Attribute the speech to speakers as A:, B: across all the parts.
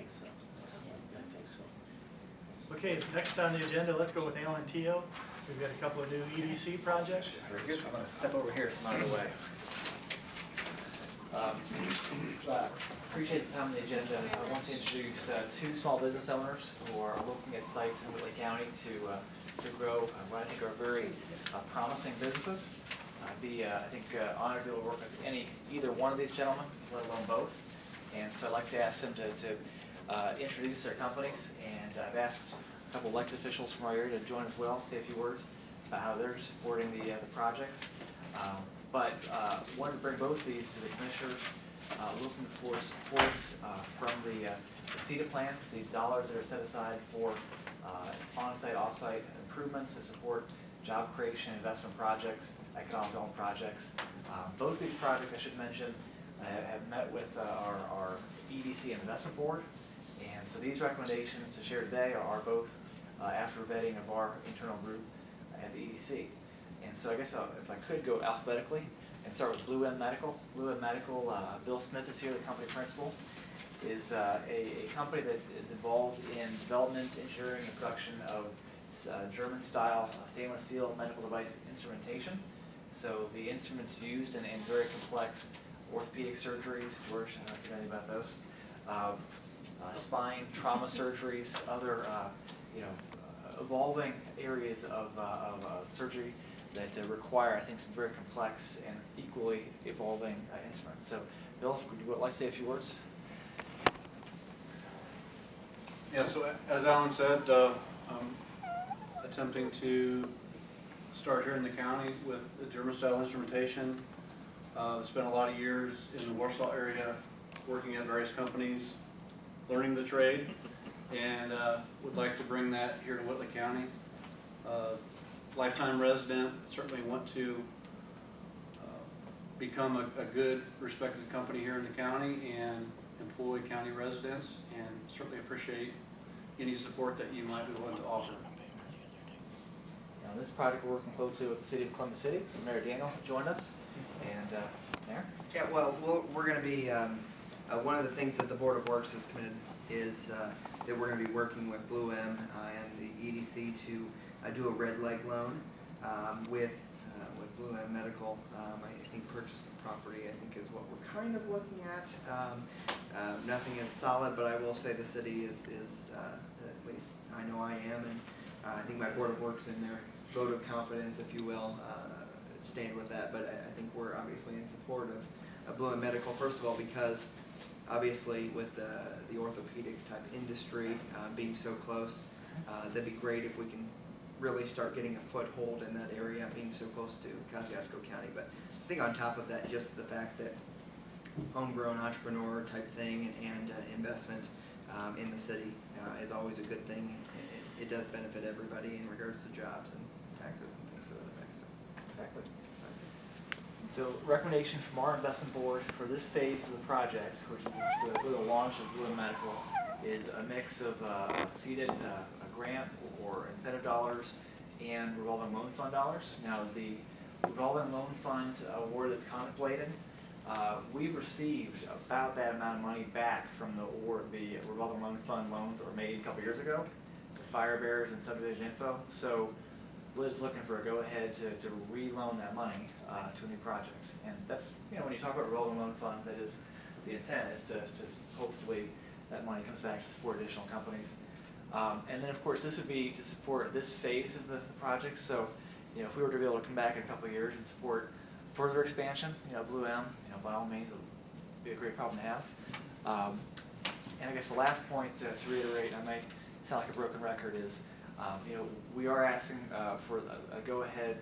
A: think so. I think so.
B: Okay, next on the agenda, let's go with Alan Teo. We've got a couple of new EDC projects.
C: Very good. I'm going to step over here so I'm out of the way. Appreciate the time on the agenda. I want to introduce two small business owners who are looking at sites in Whitley County to grow what I think are very promising businesses. I'd be, I think, honored to be able to work with either one of these gentlemen, let alone both. And so I'd like to ask them to introduce their companies. And I've asked a couple elected officials from our area to join as well, say a few words about how they're supporting the projects. But wanted to bring both of these to the commissioners, looking for support from the CETA plan, the dollars that are set aside for on-site, off-site improvements to support job creation, investment projects, economic development projects. Both these projects, I should mention, have met with our EDC and investment board. And so these recommendations to share today are both after vetting of our internal group at the EDC. And so I guess if I could go alphabetically and start with Blue M Medical. Blue M Medical, Bill Smith is here, the company principal, is a company that is involved in development, engineering, and production of German-style stainless steel medical device instrumentation. So the instruments used in very complex orthopedic surgeries, George, I don't know if you know anything about those, spine, trauma surgeries, other evolving areas of surgery that require, I think, some very complex and equally evolving instruments. So, Bill, would you like to say a few words?
D: Yeah, so as Alan said, attempting to start here in the county with the German-style instrumentation. Spent a lot of years in the Warsaw area working at various companies, learning the trade, and would like to bring that here to Whitley County. Lifetime resident, certainly want to become a good, respected company here in the county and employ county residents, and certainly appreciate any support that you might be willing to offer.
C: Now, this project, we're working closely with the City of Columbus City, so Mayor Daniel joined us, and Mayor?
E: Yeah, well, we're going to be, one of the things that the Board of Works has committed is that we're going to be working with Blue M and the EDC to do a red leg loan with Blue M Medical. I think purchase some property, I think, is what we're kind of looking at. Nothing is solid, but I will say the city is at least I know I am, and I think my Board of Works in their vote of confidence, if you will, stand with that. But I think we're obviously in support of Blue M Medical, first of all, because obviously with the orthopedics type industry being so close, that'd be great if we can really start getting a foothold in that area, being so close to Kosciuszko County. But I think on top of that, just the fact that homegrown entrepreneur type thing and investment in the city is always a good thing. It does benefit everybody in regards to jobs and taxes and things to that effect. So.
C: Exactly. So recommendation from our investment board for this phase of the project, which is the launch of Blue M Medical, is a mix of seeded a grant or incentive dollars and revolving loan fund dollars. Now the revolving loan fund award that's contemplated, we've received about that amount of money back from the revolving loan fund loans that were made a couple years ago, the fire bearers and subdivision info. So we're just looking for a go-ahead to re-loan that money to a new project. And that's, when you talk about revolving loan funds, that is the intent, is to hopefully that money comes back to support additional companies. And then, of course, this would be to support this phase of the project. So, if we were to be able to come back in a couple of years and support further expansion, Blue M, by all means, it would be a great problem to have. And I guess the last point to reiterate, I might sound like a broken record, is we are asking for a go-ahead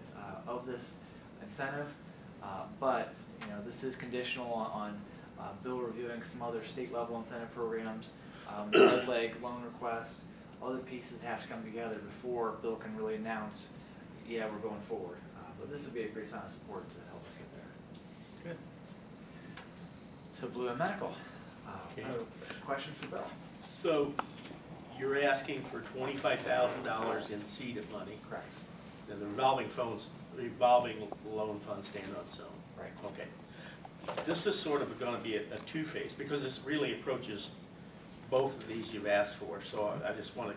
C: of this incentive, but this is conditional on Bill reviewing some other state-level incentive programs, the red leg loan request. Other pieces have to come together before Bill can really announce, yeah, we're going forward. But this would be a great sign of support to help us get there.
B: Good.
C: So Blue M Medical.
A: Okay.
C: Questions for Bill?
A: So you're asking for $25,000 in seeded money.
C: Correct.
A: Then the revolving loan fund stand on its own.
C: Right.
A: Okay. This is sort of going to be a two-phase, because this really approaches both of these you've asked for, so I just want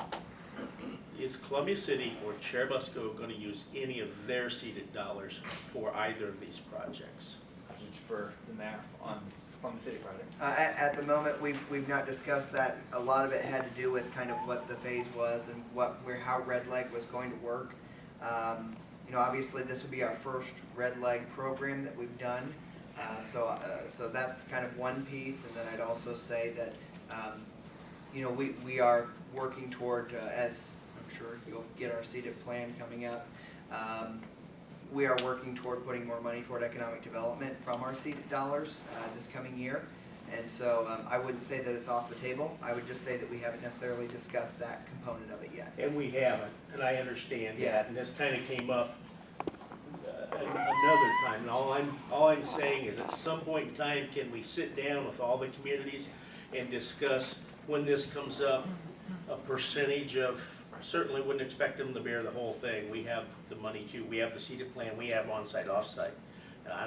A: to, is Columbia City or Cherubusco going to use any of their seeded dollars for either of these projects?
C: I can defer to the mayor on the Columbia City project.
E: At the moment, we've not discussed that. A lot of it had to do with kind of what the phase was and how Red Leg was going to work. You know, obviously this would be our first Red Leg program that we've done. So that's kind of one piece, and then I'd also say that, you know, we are working toward, as I'm sure you'll get our seeded plan coming up, we are working toward putting more money toward economic development from our seeded dollars this coming year. And so I wouldn't say that it's off the table. I would just say that we haven't necessarily discussed that component of it yet.
A: And we haven't, and I understand
E: Yeah.
A: that, and this kind of came up another time. And all I'm saying is at some point in time, can we sit down with all the communities and discuss, when this comes up, a percentage of, certainly wouldn't expect them to bear the whole thing. We have the money too, we have the seeded plan, we have on-site, off-site. And I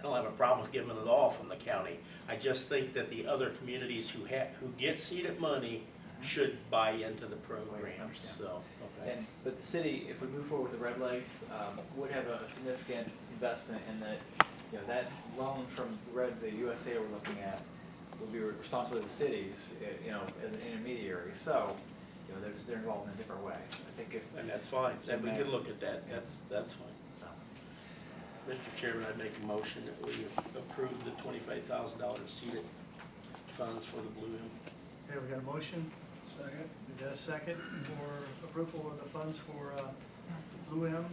A: don't have a problem with giving it all from the county. I just think that the other communities who get seeded money should buy into the program,
C: Understand.
A: so, okay.
C: But the city, if we move forward with the Red Leg, would have a significant investment in that, you know, that loan from the USA we're looking at will be responsible to the cities, you know, as an intermediary. So, you know, they're involved in a different way. I think if.
A: And that's fine, then we can look at that, that's fine.
C: So,
A: Mr. Chairman, I'd make a motion that we approve the $25,000 seeded funds for the Blue M.
B: Okay, we got a motion. Second. We got a second for approval of the funds for Blue M,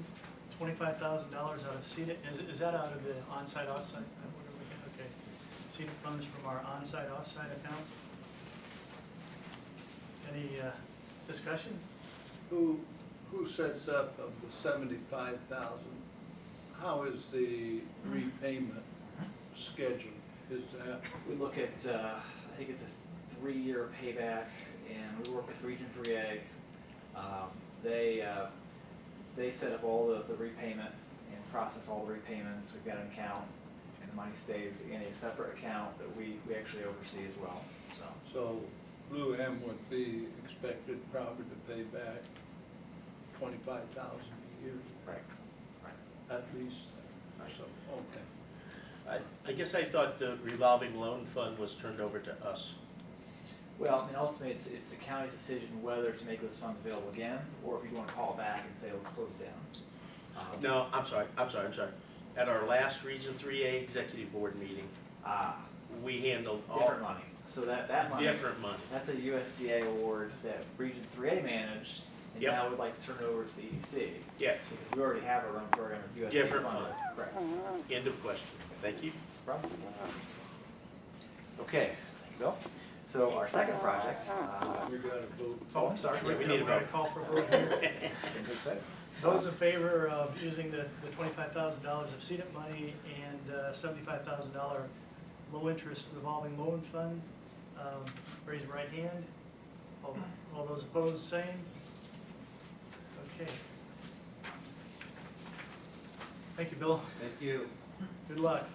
B: $25,000 out of seeded. Is that out of the on-site, off-site? What are we getting? Okay. Seeded funds from our on-site, off-site account. Any discussion?
F: Who sets up of the 75,000? How is the repayment scheduled? Is that,
C: we look at, I think it's a 3-year payback, and we work with Region 3A. They set up all the repayment and process all the repayments. We've got an account, and the money stays in a separate account that we actually oversee as well, so.
F: so Blue M would be expected probably to pay back 25,000 a year?
C: Right.
F: At least, so, okay.
A: I guess I thought the revolving loan fund was turned over to us.
C: Well, I mean, ultimately, it's the county's decision whether to make those funds available again, or if you want to call back and say, let's close it down.
A: No, I'm sorry. At our last Region 3A Executive Board meeting, we handled all.
C: Different money. So that money.
A: Different money.
C: That's a USDA award that Region 3A managed, and
A: Yep.
C: now would like to turn it over to the EDC.
A: Yes,
C: Because we already have our own program that's USDA
A: Different
C: funded.
A: fund.
C: Correct.
A: end of question. Thank you.
C: Problem? Okay, thank you, Bill. So our second project,
F: We got to vote.
C: oh, I'm sorry.
A: Yeah, we need a
B: Got
A: vote.
B: call for a vote here.
C: Getting too excited.
B: Those in favor of using the $25,000 of seeded money and $75,000 low-interest revolving loan fund, raise your right hand. All those opposed, same. Okay. Thank you, Bill.
E: Thank you.
B: Good luck.